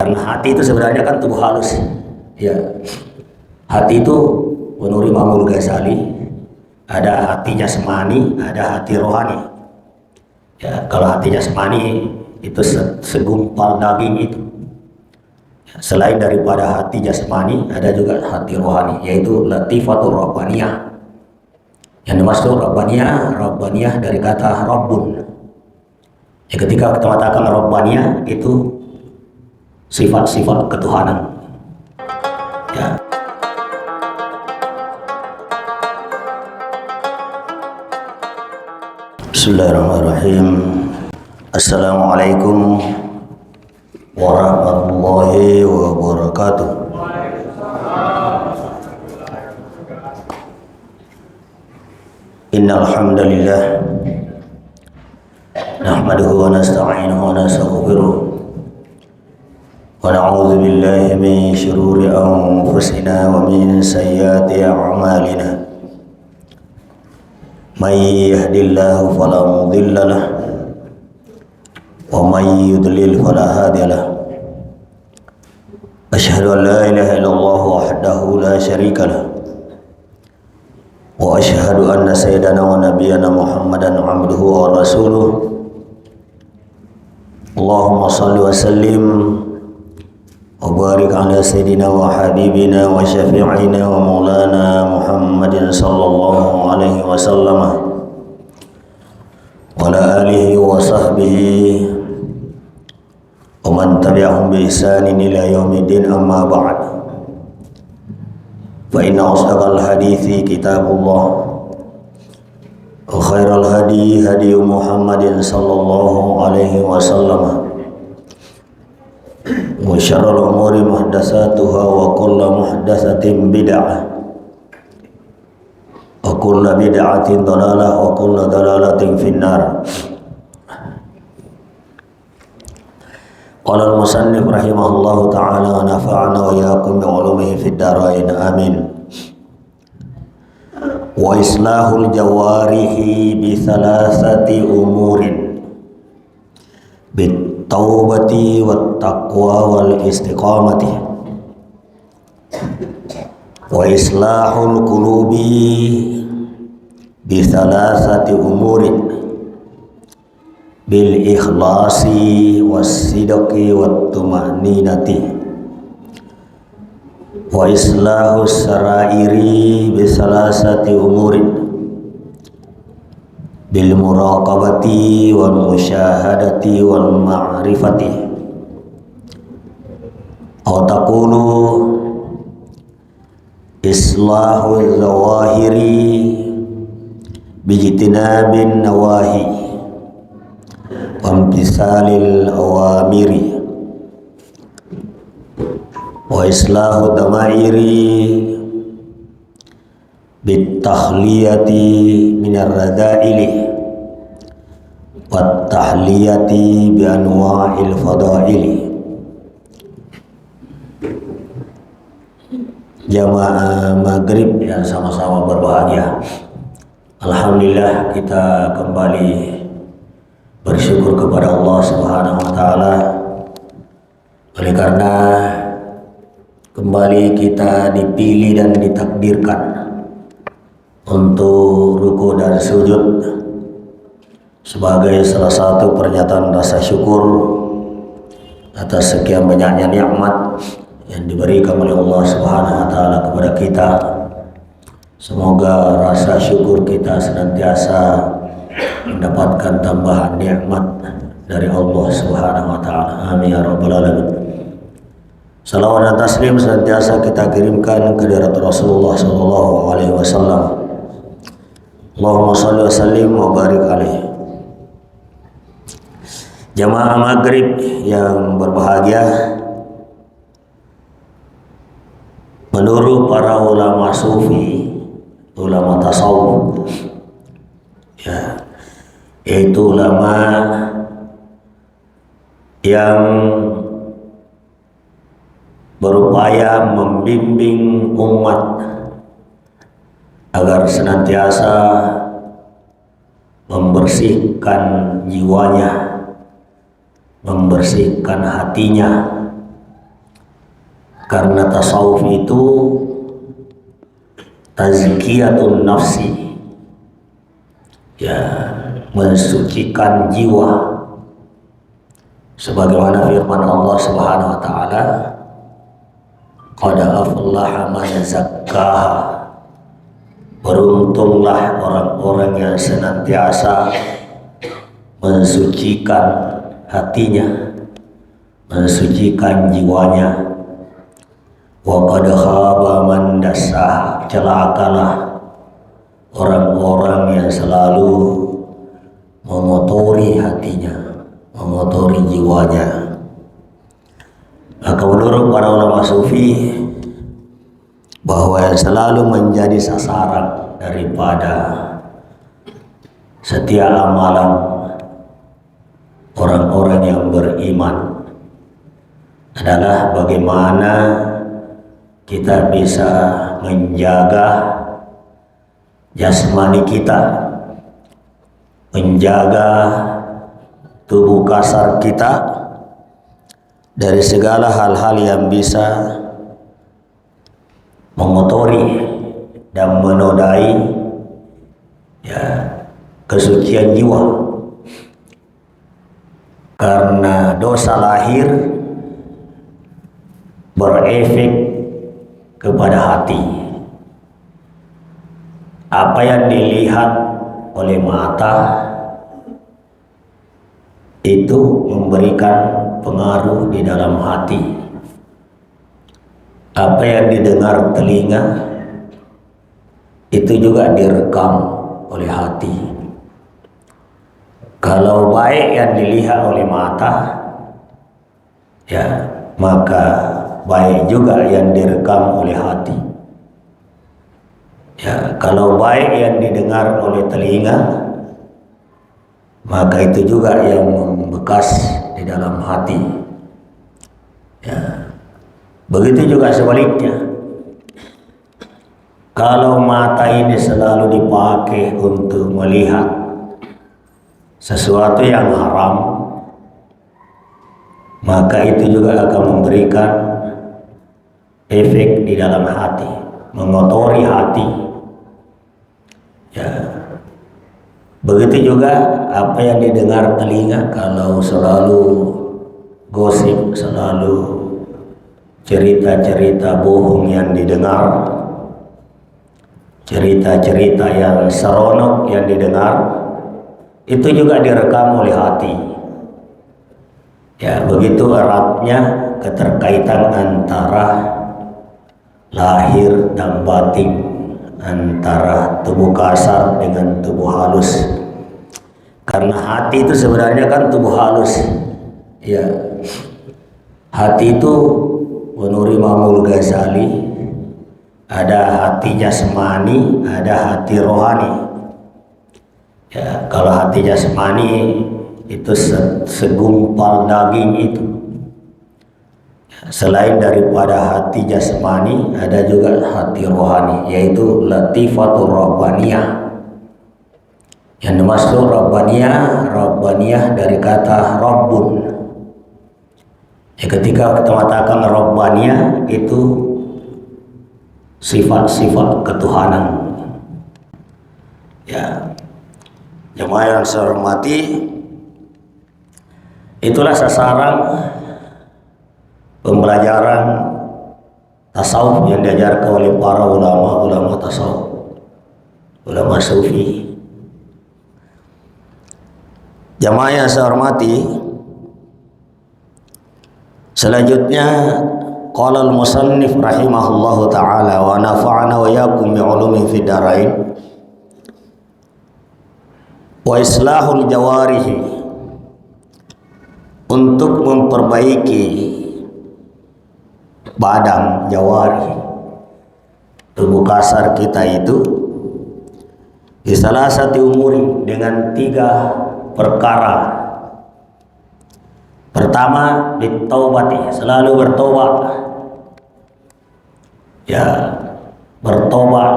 Kan hati itu sebenarnya kan tubuh halus. Ya. Hati itu menurut Imam Ghazali ada hati jasmani, ada hati rohani. Ya, kalau hati jasmani itu segumpal daging itu. Selain daripada hati jasmani, ada juga hati rohani, yaitu latifatul rabbaniyah. Yang dimaksud rabbaniyah dari kata rabbun. Ya, ketika kita katakan rabbaniyah itu sifat-sifat ketuhanan. Ya. Bismillahirrahmanirrahim. Assalamualaikum warahmatullahi wabarakatuh. Innal hamdalillah nahmaduhu wa nasta'inuhu wa nastaghfiruh wa na'udzu billahi min shururi anfusina wa min sayyiati a'malina. May yahdihillahu fala mudilla lahu wa may yudlil fala hadiya lahu. Asyhadu an la ilaha illallah wahdahu la syarika lahu wa asyhadu anna sayyidana wa nabiyyana Muhammadan abduhu wa rasuluh. Allahumma shalli wa sallim wa barik ala sayyidina wa habibina wa syafi'ina wa maulana Muhammadin sallallahu alaihi wasallam wa ala alihi wa sahbihi wa man tabi'ahum bi ihsanin ila yaumiddin, amma ba'd. Fa inna asdaqal hadithi kitabullah wa khairal hadi hadi Muhammadin sallallahu alaihi wasallam wa syarrul umuri muhdatsatuha wa kullu muhdatsatin bid'ah wa kullu bid'atin dhalalah wa kullu dhalalatin finnar. Qala al-musannif rahimahullahu ta'ala wa nafa'ana wa iyyakum bi 'ulumihi fid dharain, amin. Wa islahul jawarihi bi thalathati umurin bit taubati wat taqwa wal istiqamati wa islahul qulubi bi thalathati umurin bil ikhlasi was sidqi wat tuma'ninati wa islahus sarairi bi salasati umurin bil muraqabati wal musyahadati wal ma'rifati. Aw taqulu islahu zawahiri bijtinabin nawahi wa imtisalil awamiri wa islahu damairi bitahliyati minar radaili wat tahliyati bi anwa'il fadaili. Jamaah maghrib yang sama-sama berbahagia, alhamdulillah kita kembali bersyukur kepada Allah Subhanahu wa taala oleh karena kembali kita dipilih dan ditakdirkan untuk ruku dan sujud sebagai salah satu pernyataan rasa syukur atas sekian banyaknya nikmat yang diberikan oleh Allah Subhanahu wa taala kepada kita. Semoga rasa syukur kita senantiasa mendapatkan tambahan nikmat dari Allah Subhanahu wa taala. Amin ya rabbal alamin. Salawat dan taslim senantiasa kita kirimkan ke hadirat Rasulullah sallallahu alaihi wasallam. Allahumma shalli wa sallim wa barik alaihi. Jamaah maghrib yang berbahagia, menurut para ulama sufi, ulama tasawuf, ya, yaitu ulama yang berupaya membimbing umat agar senantiasa membersihkan jiwanya, membersihkan hatinya Karena tasawuf itu tazkiyatun nafsi, ya, mensucikan jiwa, sebagaimana firman Allah Subhanahu wa taala, qad aflaha man zakkaha, beruntunglah orang-orang yang senantiasa mensucikan hatinya, mensucikan jiwanya. Wa qad khaba man dassaha, celakalah orang-orang yang selalu mengotori hatinya, mengotori jiwanya. Maka menurut para ulama sufi, bahwa yang selalu menjadi sasaran daripada setiap amalan orang-orang yang beriman adalah bagaimana kita bisa menjaga jasmani kita, menjaga tubuh kasar kita dari segala hal-hal yang bisa mengotori dan menodai, ya, kesucian jiwa. Karena dosa lahir berefek kepada hati. Apa yang dilihat oleh mata itu memberikan pengaruh di dalam hati. Apa yang didengar telinga itu juga direkam oleh hati. Kalau baik yang dilihat oleh mata, ya, maka baik juga yang direkam oleh hati. Ya, kalau baik yang didengar oleh telinga, maka itu juga yang membekas di dalam hati. Ya. Begitu juga sebaliknya. Kalau mata ini selalu dipakai untuk melihat sesuatu yang haram, maka itu juga akan memberikan efek di dalam hati, mengotori hati. Ya. Begitu juga apa yang didengar telinga, kalau selalu gosip, selalu cerita-cerita bohong yang didengar, cerita-cerita yang seronok yang didengar, itu juga direkam oleh hati. Ya, begitu eratnya keterkaitan antara lahir dan batin, antara tubuh kasar dengan tubuh halus. Karena hati itu sebenarnya kan tubuh halus. Ya, hati itu menurut Imam Ghazali ada hati jasmani, ada hati rohani. Ya, kalau hati jasmani itu segumpal daging itu. Selain daripada hati jasmani, ada juga hati rohani, yaitu latifatul rabbaniyah. Yang dimaksud rabbaniyah dari kata rabbun. Ya, ketika kita mengatakan rabbaniyah itu sifat-sifat ketuhanan. Ya, jemaah yang saya hormati, itulah sasaran pembelajaran tasawuf yang diajarkan oleh para ulama tasawuf, ulama sufi. Jamaah yang saya hormati, selanjutnya qala al-musannif rahimahullahu ta'ala wa nafa'ana wa yakum bi'ulumin fid dharain wa islahul jawarihi, untuk memperbaiki badan jawari, tubuh kasar kita itu, di salah satu umur dengan 3 perkara. Pertama, bitaubati, selalu bertobat. Ya, bertobat.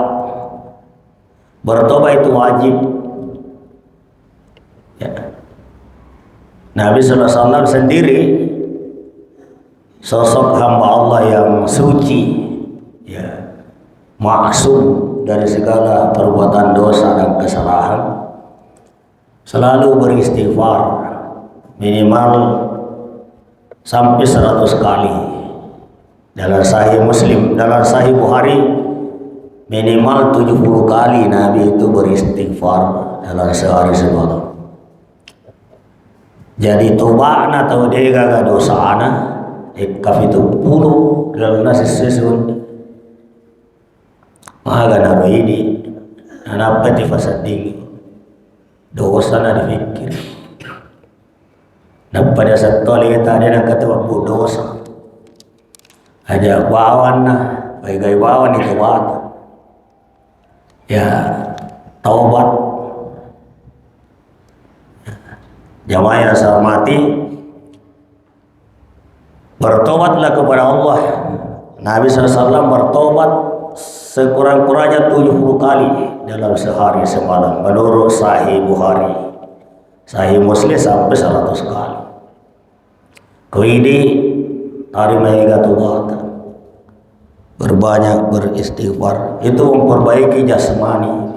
Bertobat itu wajib. Ya. Nabi SAW sendiri sosok hamba Allah yang suci, ya, maksum dari segala perbuatan dosa dan kesalahan, selalu beristighfar minimal sampai 100 kali. Dalam Sahih Muslim, dalam Sahih Bukhari, minimal 70 kali Nabi itu beristighfar dalam sehari semalam. Jadi tobakna atau dia gagal dosa ana ikaf itu puluh dalam nasi sesun maga nabi ini anak peti fasad tinggi dosa na dipikir na pada satu lihat ada yang kata waktu dosa aja bawan na bagai bawan itu batu ya taubat. Jamaah yang saya hormati, bertobatlah kepada Allah. Nabi SAW bertobat sekurang-kurangnya 70 kali dalam sehari semalam menurut Sahih Bukhari. Sahih Muslim sampai 100 kali. Kuidi tarimaiga tobat, berbanyak beristighfar, itu memperbaiki jasmani.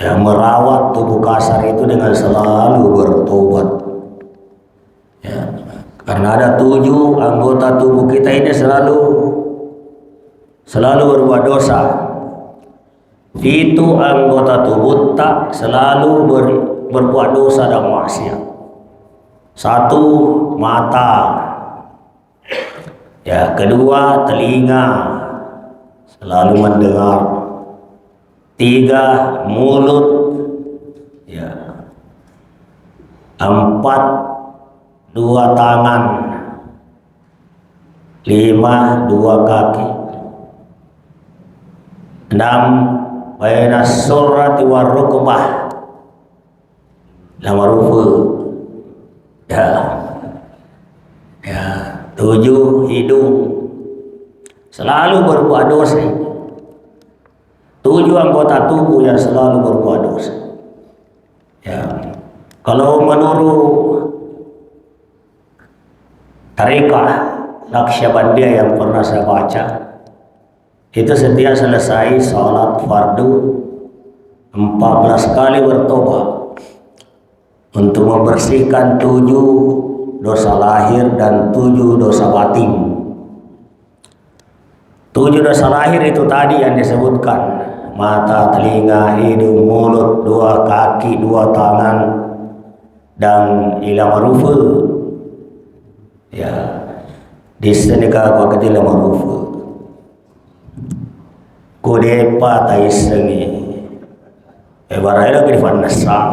Ya, merawat tubuh kasar itu dengan selalu bertobat. Ya, karena ada 7 anggota tubuh kita ini selalu berbuat dosa. Itu anggota tubuh tak selalu berbuat dosa dan maksiat. 1, mata. Ya, kedua, telinga selalu mendengar. 3, mulut. Ya. 4, 2 tangan. 5, 2 kaki. 6, baina surrati war rukbah. Lama rufu. Ya. Ya. 7, hidung. Selalu berbuat dosa. 7 anggota tubuh yang selalu berbuat dosa. Ya, kalau menurut Tariqah Naqsyabandiyah yang pernah saya baca, itu setiap selesai sholat fardu 14 kali bertobat untuk membersihkan 7 dosa lahir dan 7 dosa batin. 7 dosa lahir itu tadi yang disebutkan, mata, telinga, hidung, mulut, 2 kaki, 2 tangan, dan ila marufu. Ya, di sini kau kata ila marufu. Kode pa taisengi. Barai lagi di fanasang.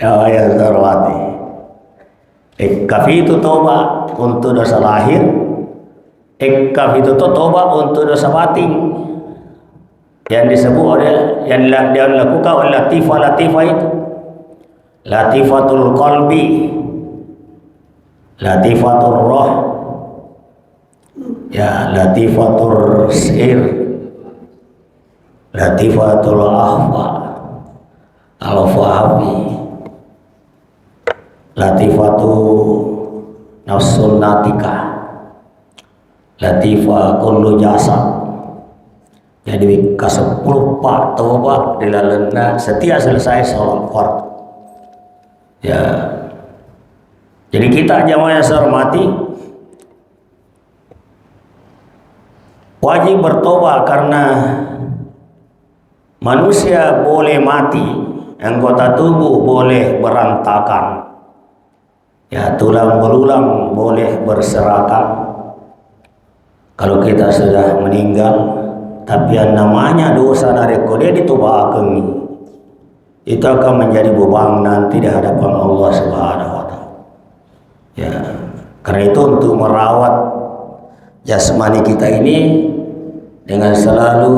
Ya sarwati. Kafi itu toba untuk dosa lahir. Ikaf itu tobat untuk dosa batin yang disebut oleh yang dia lakukan oleh latifah itu latifatul qalbi, latifatul roh, ya, latifatul sir, latifatul ahwa, al-fahabi, latifatul nafsul natikah, latifah kullu jasad. Jadi ke-10 pak tobat dilalena setiap selesai sholat fardu. Ya, jadi kita jamaah yang saya hormati wajib bertobat karena manusia boleh mati, anggota tubuh boleh berantakan, ya, tulang belulang boleh berserakan. Kalau kita sudah meninggal, tapi yang namanya dosa dari dia ditobakan, itu akan menjadi beban nanti di hadapan Allah Subhanahu wa Ta'ala. Ya, karena itu untuk merawat jasmani kita ini dengan selalu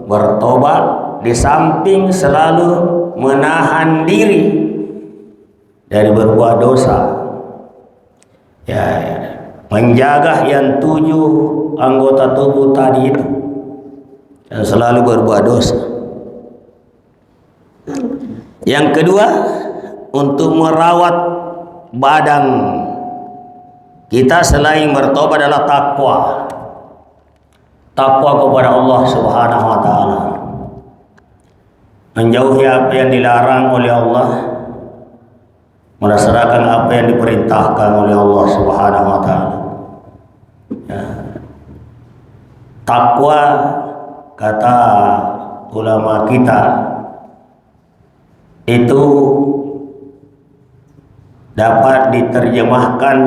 bertobat, di samping selalu menahan diri dari berbuat dosa. Ya, menjaga yang 7 anggota tubuh tadi itu yang selalu berbuat dosa. Yang kedua, untuk merawat badan kita selain bertobat adalah takwa. Takwa kepada Allah Subhanahu wa taala. Menjauhi apa yang dilarang oleh Allah, melaksanakan apa yang diperintahkan oleh Allah Subhanahu wa taala. Ya. Takwa, kata ulama kita, itu dapat diterjemahkan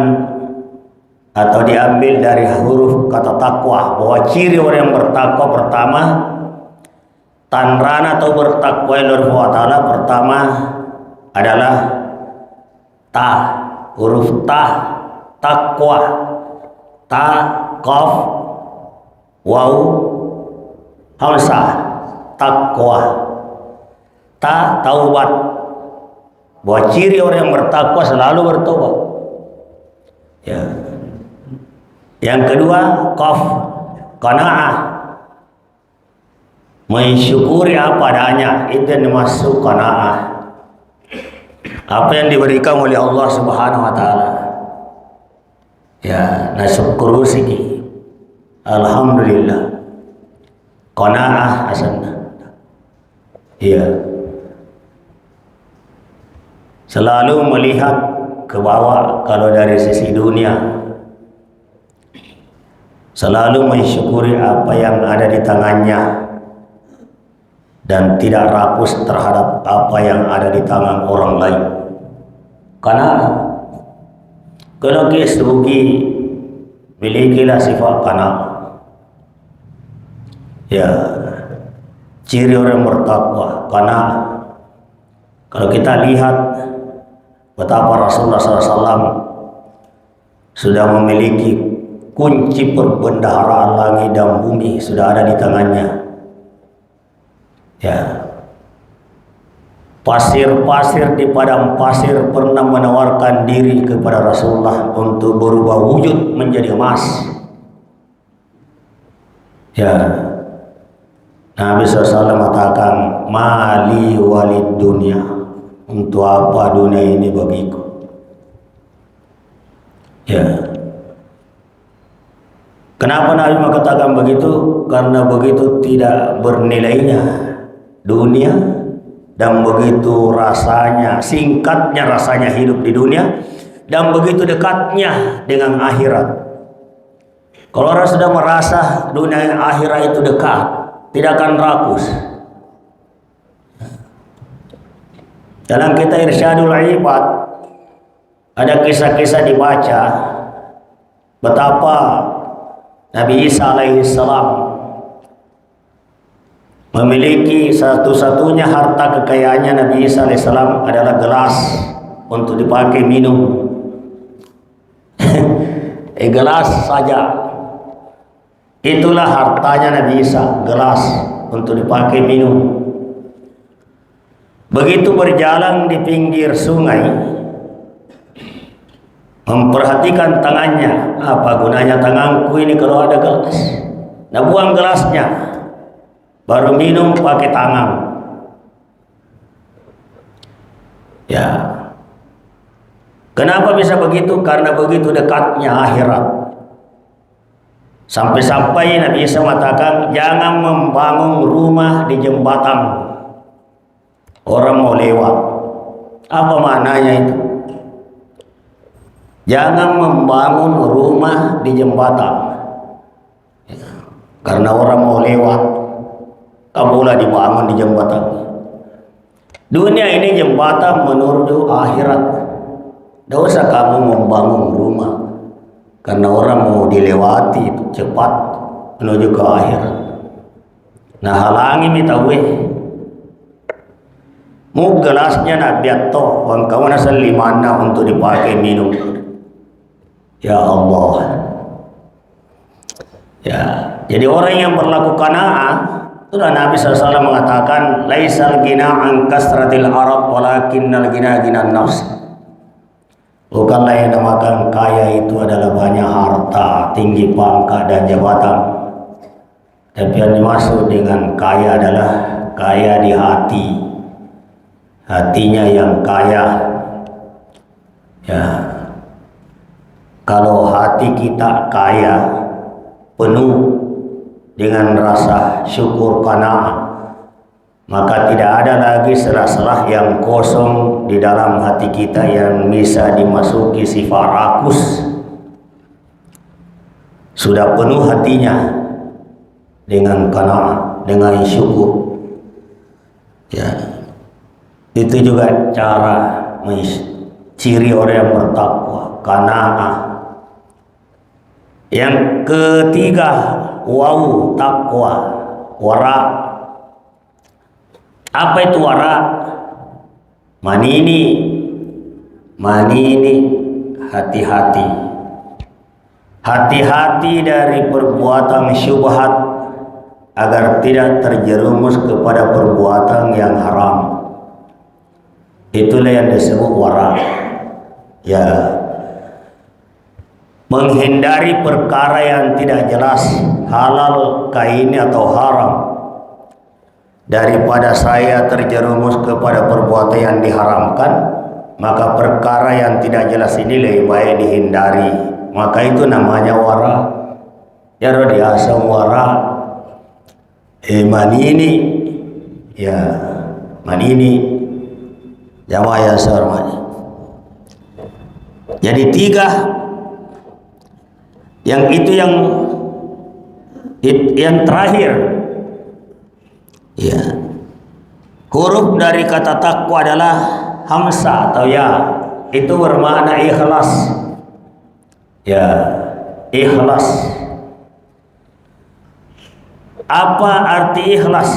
atau diambil dari huruf kata takwa, bahwa ciri orang yang bertakwa pertama, tandran atau bertakwa Allah Ta'ala pertama adalah ta, huruf ta, takwa, ta, qaf, waw, hamzah, takwa, ta, taubat. Bahwa ciri orang yang bertakwa selalu bertobat. Ya. Yang kedua, qaf, qanaah, mensyukuri apa adanya, itu yang dimaksud qanaah. Apa yang diberikan oleh Allah Subhanahu wa taala. Ya, nasyukuru siki. Alhamdulillah. Qanaah asanna. Ya. Selalu melihat ke bawah kalau dari sisi dunia. Selalu mensyukuri apa yang ada di tangannya dan tidak rakus terhadap apa yang ada di tangan orang lain. Karena kalau kesugi milikilah sifat kana. Ya, ciri orang bertakwa. Karena kalau kita lihat betapa Rasulullah SAW sudah memiliki kunci perbendaharaan langit dan bumi, sudah ada di tangannya. Ya, pasir-pasir di padang pasir pernah menawarkan diri kepada Rasulullah untuk berubah wujud menjadi emas. Ya, Nabi SAW mengatakan, mali walid dunia, untuk apa dunia ini bagiku? Ya. Kenapa Nabi mengatakan begitu? Karena begitu tidak bernilainya dunia dan begitu rasanya, singkatnya rasanya hidup di dunia dan begitu dekatnya dengan akhirat. Kalau orang sudah merasa dunia dan akhirat itu dekat, tidak akan rakus. Dalam kitab Irsyadul Ibad ada kisah-kisah dibaca betapa Nabi Isa alaihissalam memiliki satu-satunya harta kekayaannya. Nabi Isa alaihissalam adalah gelas untuk dipakai minum. Gelas saja. Itulah hartanya Nabi Isa, gelas untuk dipakai minum. Begitu berjalan di pinggir sungai, memperhatikan tangannya, apa gunanya tanganku ini kalau ada gelas? Nah, buang gelasnya, baru minum pakai tangan. Ya, kenapa bisa begitu? Karena begitu dekatnya akhirat. Sampai-sampai Nabi Isa mengatakan, jangan membangun rumah di jembatan. Orang mau lewat. Apa maknanya itu? Jangan membangun rumah di jembatan. Karena orang mau lewat, kamulah dibangun di jembatan. Dunia ini jembatan menuju akhirat. Tidak usah kamu membangun rumah, karena orang mau dilewati itu cepat menuju ke akhirat. Nah, halangi mitawih. Mu gelasnya nak biatto, wang kamu nasal limana untuk dipakai minum. Ya Allah. Ya, jadi orang yang berlaku qanaah, itulah Nabi SAW mengatakan, laisal gina an kasratil arab walakinnal gina ginan nafs. Bukanlah yang namakan kaya itu adalah banyak harta, tinggi pangkat dan jabatan. Tapi yang dimaksud dengan kaya adalah kaya di hati. Hatinya yang kaya. Ya, kalau hati kita kaya, penuh dengan rasa syukur qanaah, maka tidak ada lagi sela-sela yang kosong di dalam hati kita yang bisa dimasuki sifat rakus. Sudah penuh hatinya dengan qanaah, dengan syukur. Ya, itu juga cara ciri orang yang bertakwa, qanaah. Yang ketiga, wau, takwa, wara. Apa itu wara? Manini, hati-hati. Hati-hati dari perbuatan syubhat agar tidak terjerumus kepada perbuatan yang haram. Itulah yang disebut wara. Ya, menghindari perkara yang tidak jelas, halal kah ini atau haram, daripada saya terjerumus kepada perbuatan yang diharamkan. Maka perkara yang tidak jelas ini lebih baik dihindari. Maka itu namanya wara. Ya rodiasa wara. Manini, ya manini. Jamaah yang saya hormati. Jadi tiga, yang itu yang terakhir. Ya, huruf dari kata takwa adalah hamzah atau ya. Itu bermakna ikhlas. Ya, ikhlas. Apa arti ikhlas?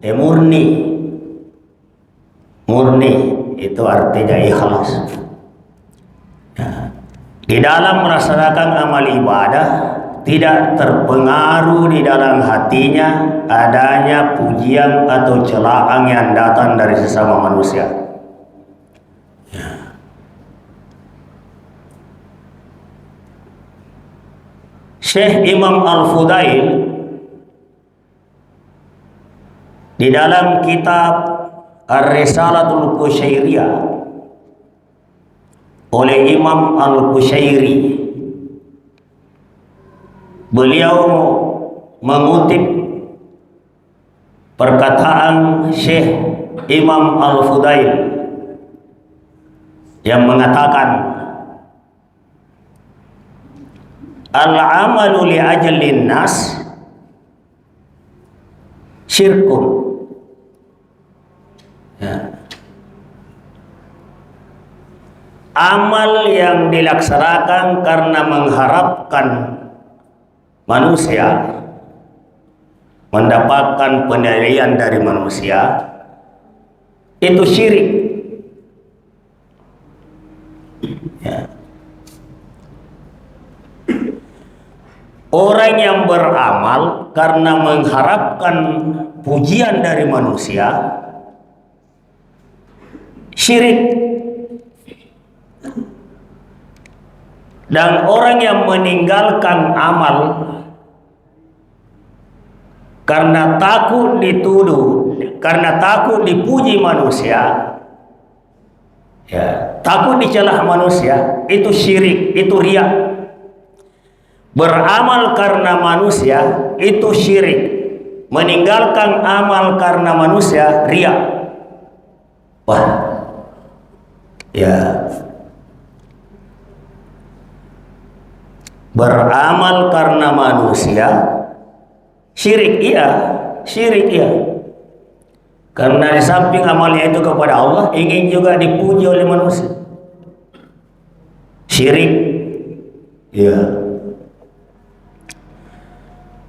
Murni. Murni itu artinya ikhlas. Ya. Di dalam melaksanakan amal ibadah tidak terpengaruh di dalam hatinya adanya pujian atau celaan yang datang dari sesama manusia. Ya. Syekh Imam Al-Fudail di dalam kitab Ar-Risalatul Qusyairiyah oleh Imam Al-Qusyairi, beliau mengutip perkataan Syekh Imam Al-Fudail yang mengatakan, al-amalu li ajlin nas syirkun. Ya. Amal yang dilaksanakan karena mengharapkan manusia mendapatkan penilaian dari manusia, itu syirik. Ya. Orang yang beramal karena mengharapkan pujian dari manusia, syirik. Dan orang yang meninggalkan amal karena takut dituduh, karena takut dipuji manusia, ya, takut dicelah manusia, itu syirik, itu riya. Beramal karena manusia itu syirik. Meninggalkan amal karena manusia riya. Wah, ya. Beramal karena manusia syirik, iya, syirik, iya. Karena di samping amalnya itu kepada Allah, ingin juga dipuji oleh manusia. Syirik, iya.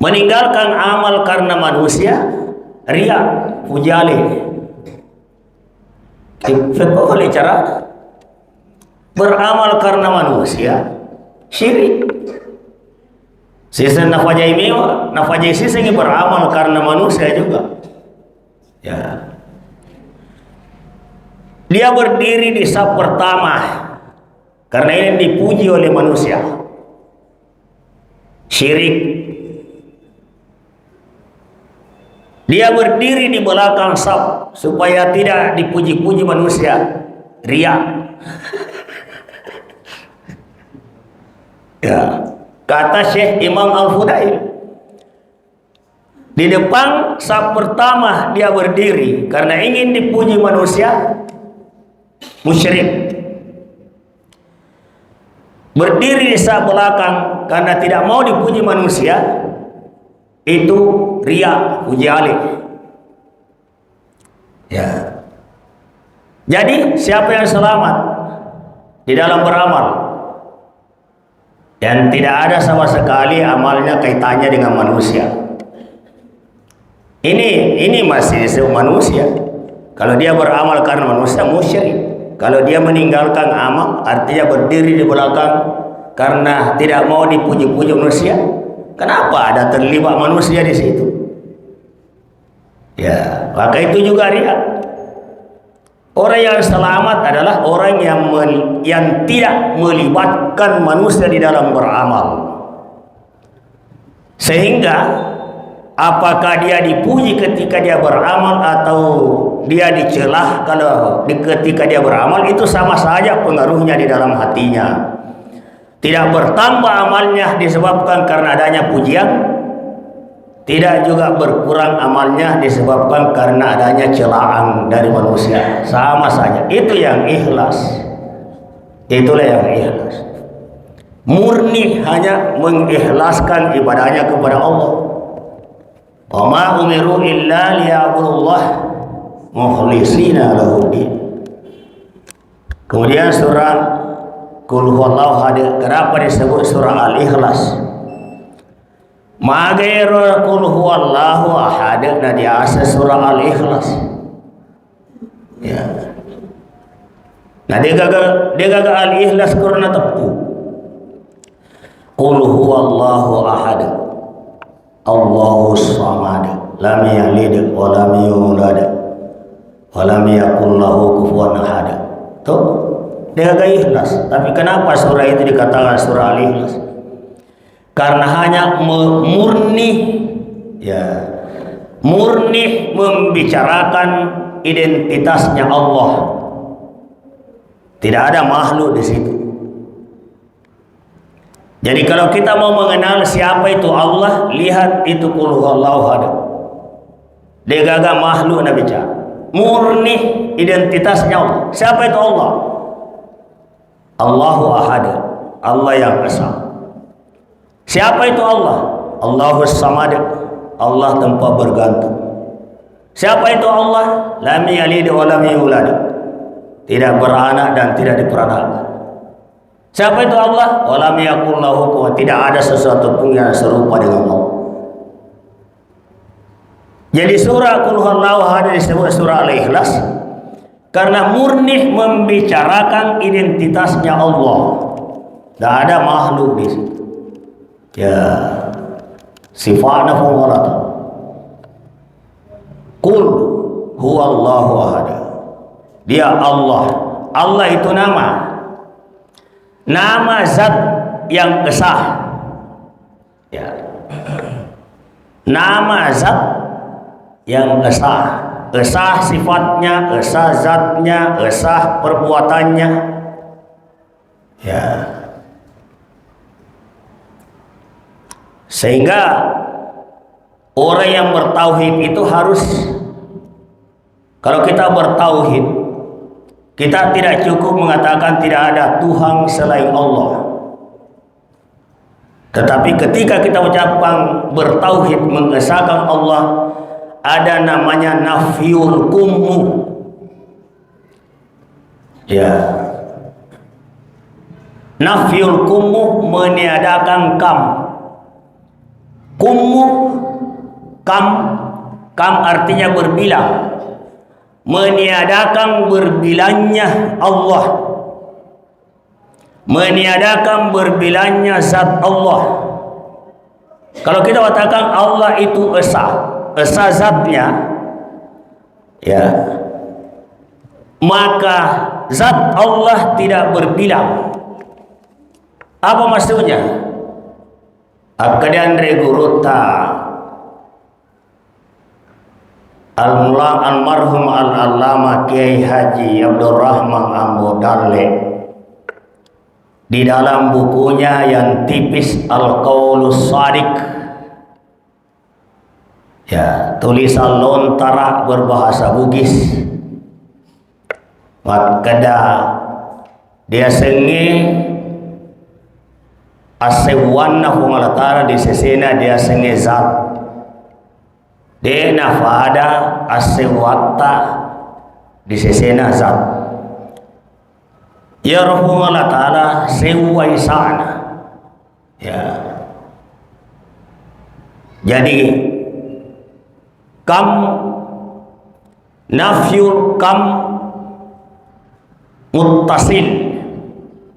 Meninggalkan amal karena manusia riya, pujali. Kita oleh cara beramal karena manusia syirik. Sisa nafajai mewa, nafajai sisa ini beramal karena manusia juga. Ya. Dia berdiri di saf pertama karena ini dipuji oleh manusia. Syirik. Dia berdiri di belakang saf supaya tidak dipuji-puji manusia. Riya. Ya, kata Syekh Imam Al-Fudail, di depan saf pertama dia berdiri karena ingin dipuji manusia, musyrik. Berdiri di saf belakang karena tidak mau dipuji manusia, itu riya, puji alih. Ya. Jadi siapa yang selamat di dalam beramal dan tidak ada sama sekali amalnya kaitannya dengan manusia? Ini masih manusia. Kalau dia beramal karena manusia, musyrik. Kalau dia meninggalkan amal, artinya berdiri di belakang karena tidak mau dipuji-puji manusia. Kenapa ada terlibat manusia di situ? Ya, maka itu juga riya. Orang yang selamat adalah orang yang tidak melibatkan manusia di dalam beramal. Sehingga apakah dia dipuji ketika dia beramal atau dia dicelah ketika dia beramal, itu sama saja pengaruhnya di dalam hatinya. Tidak bertambah amalnya disebabkan karena adanya pujian, tidak juga berkurang amalnya disebabkan karena adanya celaan dari manusia. Sama saja. Itu yang ikhlas. Itulah yang ikhlas. Murni hanya mengikhlaskan ibadahnya kepada Allah. Wa ma umiru illa liya'budullah mukhlishina lahuddin. Kemudian surah Qul huwallahu ahad. Kenapa disebut surah Al-Ikhlas? Magero Qul huwallahu ahad na di asas surah Al-Ikhlas. Ya. Nah dia gagal Al-Ikhlas karena tepu. Qul huwallahu ahad. Allahus samad. Lam yalid wa lam yulad wa lam yakul lahu kufuwan ahad. Tuh. Dia agak ikhlas. Tapi kenapa surah itu dikatakan surah Al-Ikhlas? Karena hanya murni membicarakan identitasnya Allah. Tidak ada makhluk di situ. Jadi kalau kita mau mengenal siapa itu Allah, lihat itu Qul huwallahu ahad. Dia gagah makhluk nak bicara. Murni identitasnya Allah. Siapa itu Allah? Allahu ahad, Allah yang esa. Siapa itu Allah? Allahus samad, Allah tanpa bergantung. Siapa itu Allah? Lam yalid wa lam yulad, tidak beranak dan tidak diperanakan. Siapa itu Allah? Wa lam yakul lahu kufuwan, tidak ada sesuatu pun yang serupa dengan Allah. Jadi surah Qul huwallahu ahad disebut surah Al-Ikhlas karena murni membicarakan identitasnya Allah. Tidak ada makhluk di situ. Ya, sifatnya formulat. Qul huwallahu ahad. Dia Allah. Allah itu nama. Nama zat yang esa. Ya. Nama zat yang esa. Esa sifatnya, esa zatnya, esa perbuatannya. Ya. Sehingga orang yang bertauhid itu harus, kalau kita bertauhid, kita tidak cukup mengatakan tidak ada Tuhan selain Allah. Tetapi ketika kita ucapkan bertauhid, mengesahkan Allah, ada namanya nafyul kummu. Ya. Nafyul kummu meniadakan kam. Kummu, kam artinya berbilang. Meniadakan berbilangnya Allah. Meniadakan berbilangnya zat Allah. Kalau kita katakan Allah itu esa zatnya, ya, maka zat Allah tidak berbilang. Apa maksudnya? Akadian reguruta almarhum al-allama Kiai Haji Abdurrahman Ambo Dalle di dalam bukunya yang tipis Al-Qaulus Shadiq, ya, tulisan lontara berbahasa Bugis, maka dia sengi asewanna humalatara di sesena dia sengi zat de nafada asewatta di sesena zat ya rahumullah ta'ala sewa isana, ya. Jadi kam nafyul kam muttasil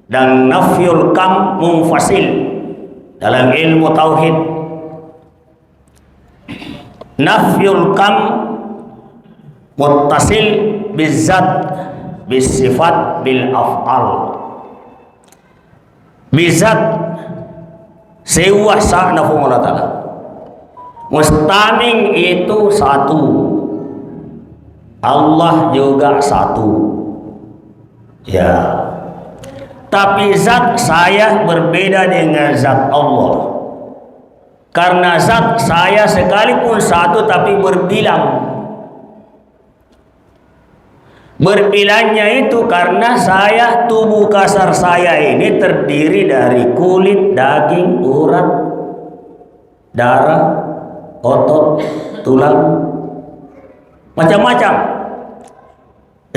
dan nafyul kam munfasil dalam ilmu tauhid. Nafyul kam muttasil bizzat bisifat bil af'al, bizzat sewa sa'na Allah ta'ala, mustaming itu satu, Allah juga satu, ya. Tapi zat saya berbeda dengan zat Allah, karena zat saya sekalipun satu tapi berbilang. Berbilangnya itu karena saya, tubuh kasar saya ini terdiri dari kulit, daging, urat, darah, otot, tulang, macam-macam.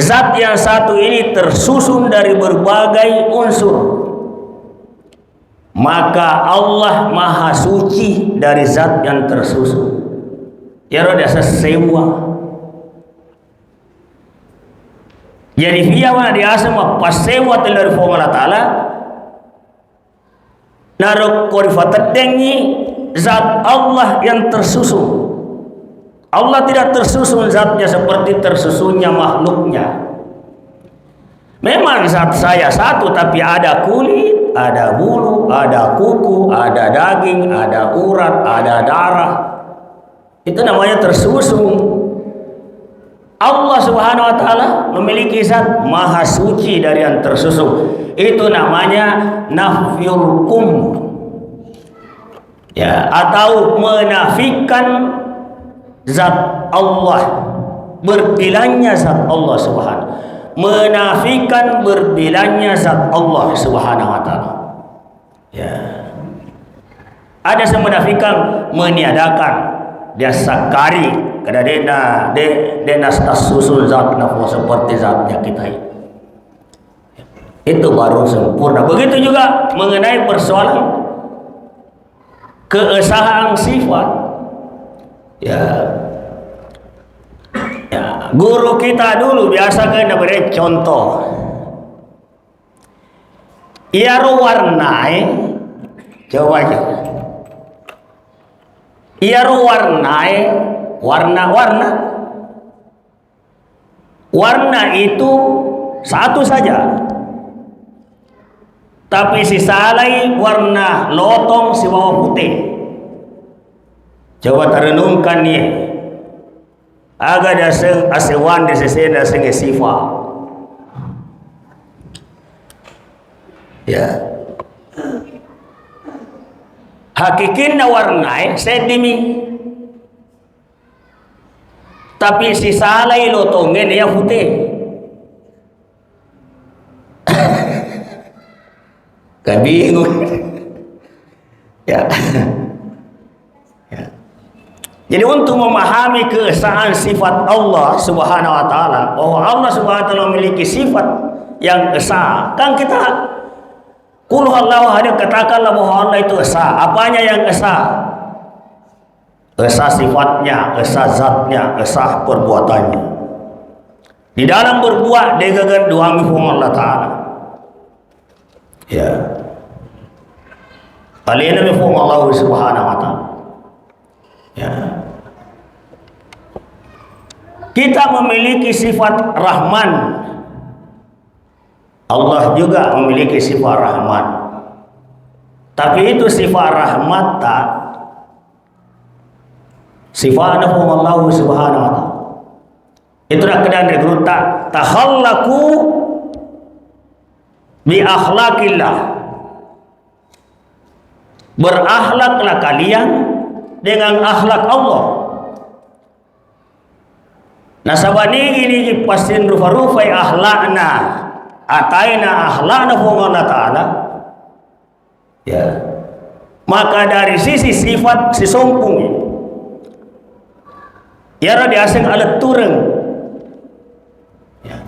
Zat yang satu ini tersusun dari berbagai unsur. Maka Allah maha suci dari zat yang tersusun. Ya roda sesewa. Jadi via mana di asma pasewa telah Allah Ta'ala narok korifatatdengi zat Allah yang tersusun. Allah tidak tersusun zatnya seperti tersusunnya makhluknya. Memang zat saya satu tapi ada kulit, ada bulu, ada kuku, ada daging, ada urat, ada darah. Itu namanya tersusun. Allah Subhanahu wa ta'ala memiliki zat maha suci dari yang tersusun. Itu namanya nafyul kum, ya, atau menafikan zat Allah, berbilangnya zat Allah Subhanahu, menafikan berbilangnya zat Allah Subhanahu wa ta'ala, ya. Ada yang menafikan, meniadakan, dia sakari kada dena susun zat nafsu seperti zatnya kita ini. Itu baru sempurna. Begitu juga mengenai persoalan keesahan sifat, ya. Ya, guru kita dulu biasa kena beri contoh. Ia warnai, coba. Ia warnai, warna-warna. Warna itu satu saja. Tapi sisa lain warna lotong si bawah putih. Coba terenungkan nih. Aga da asewan de sesena senge sifa. Ya. Hakikinna warnai sedimi. Tapi si salai lotongnya dia putih. Gak bingung. Ya. Ya. Jadi untuk memahami keesaan sifat Allah Subhanahu wa ta'ala, bahwa Allah Subhanahu wa ta'ala memiliki sifat yang esa, kan kita Qul huwallahu ahad, katakanlah bahwa Allah itu esa. Apanya yang esa? Esa sifatnya, esa zatnya, esa perbuatannya. Di dalam berbuat dia gagal duangi Allah Ta'ala. Ya. Alina mifhum Allah Subhanahu wa ta'ala. Ya. Kita memiliki sifat Rahman. Allah juga memiliki sifat rahmat. Tapi itu sifat rahmat tak sifat Allah Subhanahu wa ta'ala. Itulah keadaan regruta tahallaku bi akhlaqillah. Berakhlaklah kalian dengan akhlak Allah. Nah sabani gini pasin rufa-rufai akhlakna ataina akhlakna Allah Ta'ala, ya, maka dari sisi sifat si sompung ya di asing alat turun, ya.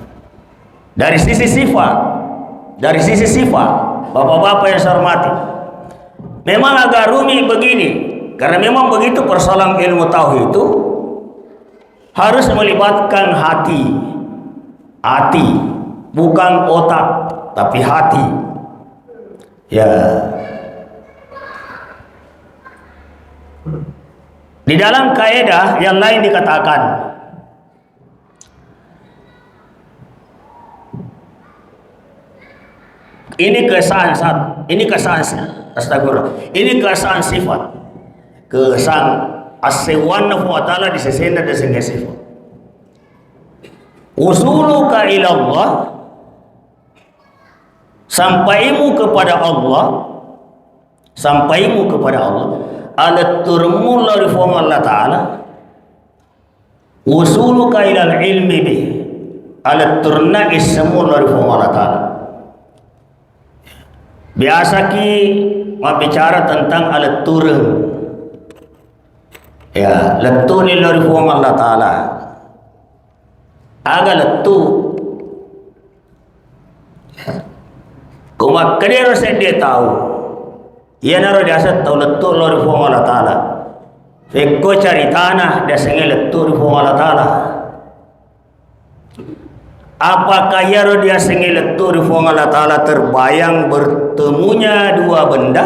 Dari sisi sifat bapak-bapak yang saya hormati, memang agak rumit begini, karena memang begitu persoalan ilmu tauhid itu harus melibatkan hati, bukan otak tapi hati, ya. Di dalam kaidah yang lain dikatakan ini kesan sifat, kesan as-subhanahu wa ta'ala disesenda dengan sifat. Usuluka ila Allah, sampaimu kepada Allah, alat turmul dari firman Allah Ta'ala. Usuluka ila ilmi bih, alat turna ismul dari firman Allah Ta'ala. Biasa ki bicara tentang alat turun, ya, letu ni dari firman Allah Ta'ala. Agak letu kuma kadero saya dia tahu, ia naro dasar tahu letu dari firman Allah Ta'ala. Fekko cari tanah dia sengaja letu dari firman Allah Ta'ala. Apakah yaro dia sengaja letu dari firman Allah Ta'ala terbayang bertemunya dua benda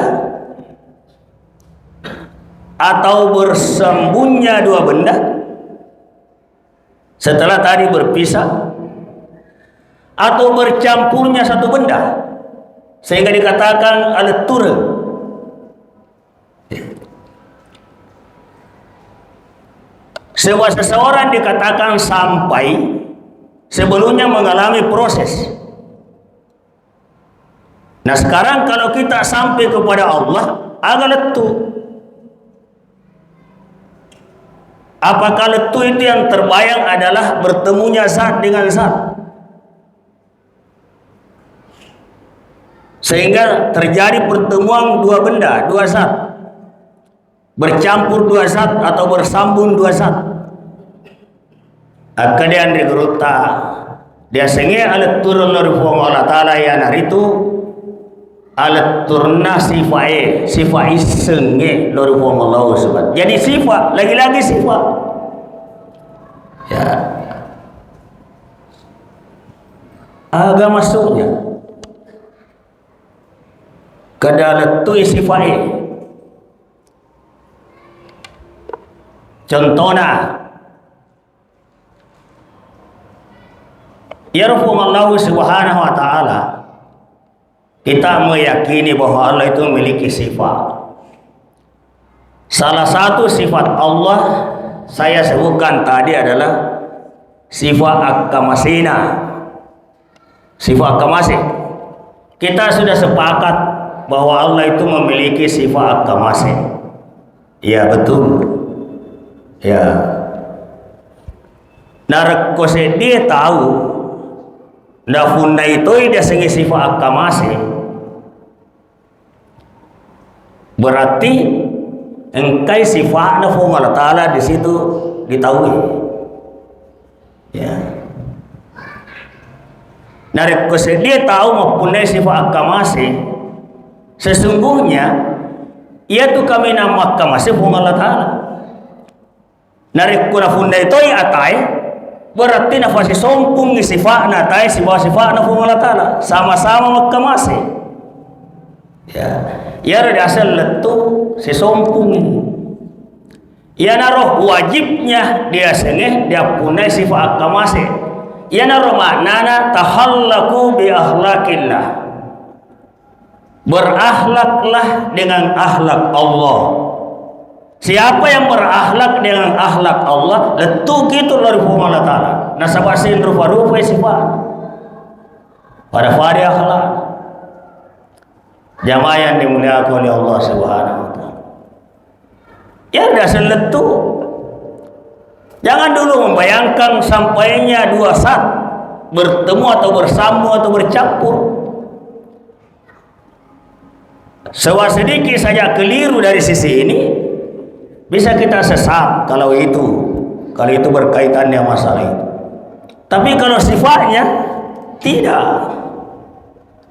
atau bersembunyinya dua benda setelah tadi berpisah, atau bercampurnya satu benda sehingga dikatakan alat turun. Seseorang dikatakan sampai sebelumnya mengalami proses. Nah sekarang kalau kita sampai kepada Allah agak letu. Apakah letu itu yang terbayang adalah bertemunya zat dengan zat, sehingga terjadi pertemuan dua benda, dua zat, bercampur dua zat atau bersambung dua zat? Kemudian digeruta dia sengaja alat turun dari Allah Ta'ala yang hari itu alat turna sifat senge dari Allah Subhanahu. Jadi sifat lagi-lagi sifat, ya, agak masuknya ke dalam tu sifat. Contohnya yarfum Allah Subhanahu wa Ta'ala, kita meyakini bahwa Allah itu memiliki sifat. Salah satu sifat Allah saya sebutkan tadi adalah sifat akamasina, sifat akamasi. Kita sudah sepakat bahwa Allah itu memiliki sifat akamasi. Ya betul, ya. Narkose dia tahu na funda itu dia sengi sifat akamasi, berarti engkai sifatnya Allah Ta'ala di situ ditahui, ya. Narik dia tahu mempunyai sifat akamasi, sesungguhnya ia tu kami nama akamasi Allah Ta'ala. Narik kuna funda itu atai, berarti nafasi sompung sifat natai sifat Allah Ta'ala sama-sama akamasi, ya. Ya asal letu si sompung ini. Ya naroh wajibnya dia sengeh dia punya sifat akamase. Ya naroh maknana tahallaku bi akhlaqillah. Berakhlaklah dengan akhlak Allah. Siapa yang berakhlak dengan akhlak Allah, letu gitu dari Allah Ta'ala. Nasabasin rupa-rupa sifat. Pada fari akhlak. Jamaah yang dimuliakan oleh Allah Subhanahu Ya udah seletu. Jangan dulu membayangkan sampainya dua saat bertemu atau bersambung atau bercampur. Sedikit saja keliru dari sisi ini bisa kita sesat kalau itu berkaitan dengan masalah itu. Tapi kalau sifatnya tidak.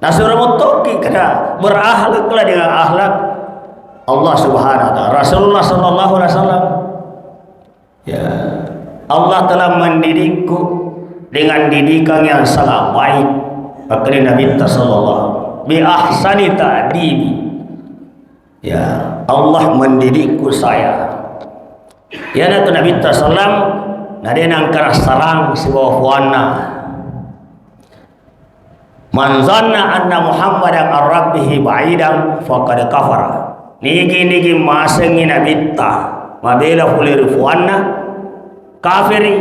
Nasrul muttaqi kena berakhlaklah dengan akhlak Allah Subhanahu wa taala. Rasulullah sallallahu alaihi wasallam ya, Allah telah mendidikku dengan didikan yang sangat baik. Kata Nabi sallallahu bi ahsani ta'dibi. Ya, Allah mendidikku saya. Ya Nabi sallallahu nade nang keras sarang si bawana. Man zanna anna Muhammadan ar-rabbih ba'idan faqad kafara. Niki masengi Nabi ta mabela fulir fuanna kafiri.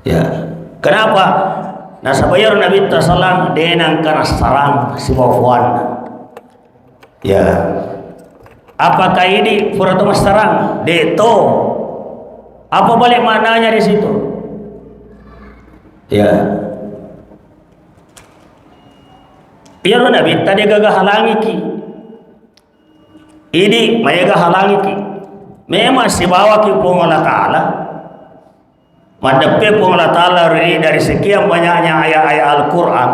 Ya, kenapa? Nah sabayar Nabi sallallahu denang kana sarang si bawana. Ya, apakah ini furatu sarang? Deto. Apa balik maknanya di situ? Ya. Biar Nabi tadi gagah halangi ki. Ini mereka halangi ki. Memang si bawa ki pun Allah Ta'ala. Mendepi pun Allah Ta'ala dari sekian banyaknya ayat-ayat Al-Quran.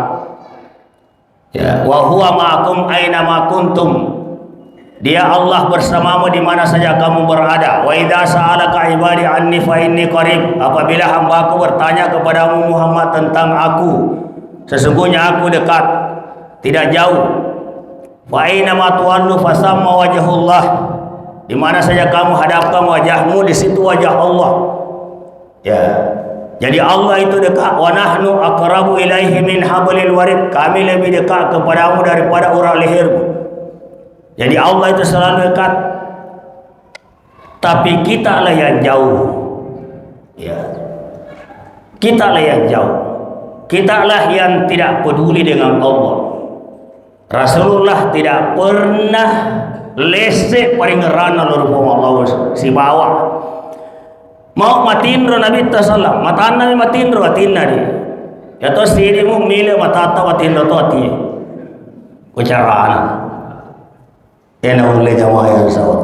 Ya, wa huwa ma'akum aina ma kuntum. Dia Allah bersamamu di mana saja kamu berada. Wa idza sa'alaka ibadi anni fa inni qarib. Apabila hamba-Ku bertanya kepadamu Muhammad tentang aku, sesungguhnya aku dekat, tidak jauh. Wa aina ma tuwallu fasamma wajhullah. Di mana saja kamu hadapkan wajahmu, di situ wajah Allah. Ya. Jadi Allah itu dekat. Wa nahnu aqrabu ilaihi min hablil warid. Kami lebih dekat kepadamu daripada urat lehermu. Jadi Allah itu selalu dekat. Tapi kita lah yang jauh. Ya. Kita lah yang jauh. Kita lah yang tidak peduli dengan Allah. Rasulullah tidak pernah lesek paling ngerana lor Allah si bawa. Mau matindro Nabi sallallahu matan Nabi matindro atinna dia. Ya to sirimu mile matata matindro to ati. Ucaran. Ena ulle jamaah yang sawat.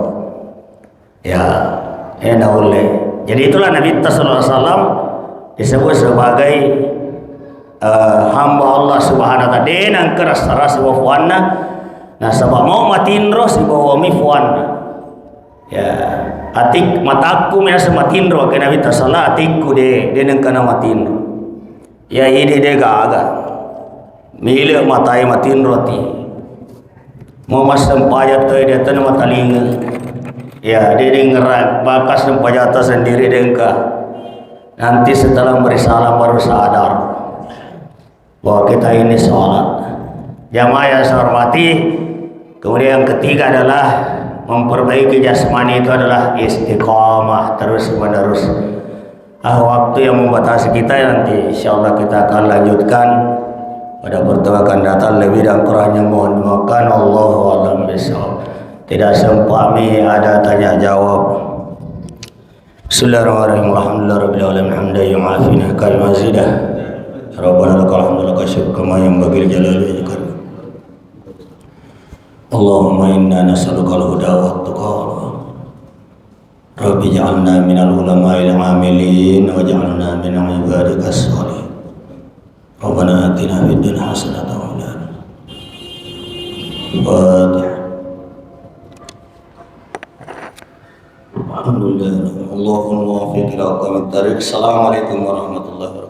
Ya, ena ulle. Jadi itulah Nabi sallallahu alaihi wasallam disebut sebagai hamba Allah Subhanahu wa taala denang keras ras wa fuanna. Nah sebab mau matindro si bawa mi fuanna. Ya, atik mataku mina sematindro ke Nabi sallallahu atikku de denang kana matindro. Ya ide de gaga. Mile matai matindro ti. Mau mas sempayat tu dia tanam matalinga. Ya, dia dengerak bakas sempayata sendiri dengka. Nanti setelah berisalam baru sadar bahwa kita ini sholat. Jamaah yang saya hormati, kemudian yang ketiga adalah memperbaiki jasmani, itu adalah istiqamah terus menerus. Waktu yang membatasi kita, nanti insyaallah kita akan lanjutkan pada pertemuan akan datang. Lebih dan kurangnya mohon maafkan. Allahu a'lam bishawab. Tidak sempat ada tanya jawab. Bismillahirrahmanirrahim. Alhamdulillahirabbil alamin hamdan yu'afina kal mazidah. Rabbana lakal hamdu laka syukru kama yanbaghi li jalali wajhika. Allahumma inna nas'aluka al-huda wa at-tuqa. Rabbi ij'alna minal ulama'il 'amilin waj'alna min 'ibadika as-shalihin. Rabbana atina fid dunya hasanatan wa fil akhirati. Alhamdulillah. Allahumma waffiq ila aqwamit thariq. Assalamualaikum warahmatullahi wabarakatuh.